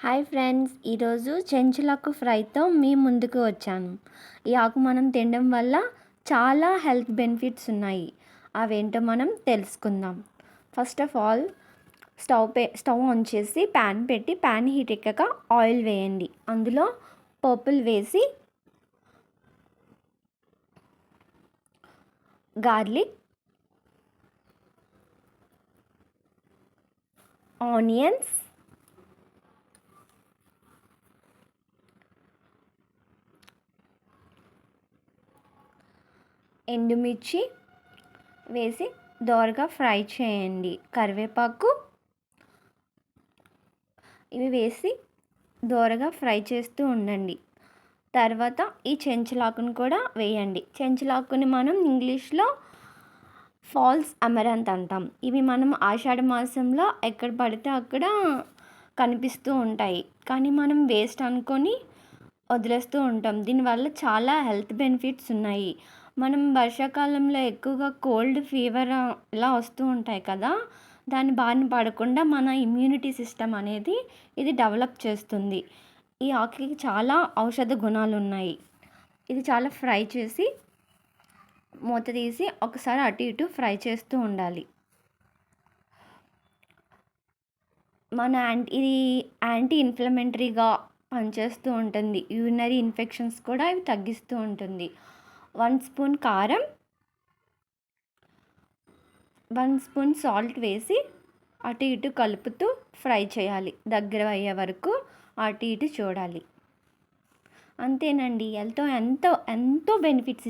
Hi friends, ఈరోజు చెంచులాకు ఫ్రైతో మీ ముందుకు వచ్చాను. ఈ ఆకు మనం తినడం వల్ల చాలా హెల్త్ బెనిఫిట్స్ ఉన్నాయి. అవేంటో మనం తెలుసుకుందాం. First of all stove on చేసి ప్యాన్ పెట్టి ప్యాన్ హీట్ ఎక్కాక ఆయిల్ వేయండి. అందులో పర్పుల్ వేసి గార్లిక్, ఆనియన్స్, ఎండుమిర్చి వేసి దోరగా ఫ్రై చేయండి. కరివేపాకు ఇవి వేసి దోరగా ఫ్రై చేస్తూ ఉండండి. తర్వాత ఈ చెంచులాకును కూడా వేయండి. చెంచులాకుని మనం ఇంగ్లీష్లో ఫాల్స్ అమరంత్ అంటాం. ఇవి మనం ఆషాఢ మాసంలో ఎక్కడ పడితే అక్కడ కనిపిస్తూ ఉంటాయి, కానీ మనం వేస్ట్ అనుకొని వదిలేస్తూ ఉంటాం. దీనివల్ల చాలా హెల్త్ బెనిఫిట్స్ ఉన్నాయి. మనం వర్షాకాలంలో ఎక్కువగా కోల్డ్, ఫీవర్ ఇలా వస్తూ ఉంటాయి కదా, దాని బారిన పడకుండా మన ఇమ్యూనిటీ సిస్టమ్ అనేది ఇది డెవలప్ చేస్తుంది. ఈ ఆకుకి చాలా ఔషధ గుణాలు ఉన్నాయి. ఇది చాలా ఫ్రై చేసి మూత తీసి ఒకసారి అటు ఇటు ఫ్రై చేస్తూ ఉండాలి. ఇది యాంటీ ఇన్ఫ్లమేటరీగా పనిచేస్తూ ఉంటుంది. యూరినరీ ఇన్ఫెక్షన్స్ కూడా ఇవి తగ్గిస్తూ ఉంటుంది. 1 స్పూన్ కారం, 1 స్పూన్ సాల్ట్ వేసి అటు ఇటు కలుపుతూ ఫ్రై చేయాలి. దగ్గర అయ్యే వరకు అటు ఇటు చూడాలి. అంతేనండి. ఎంతో ఎంతో ఎంతో బెనిఫిట్స్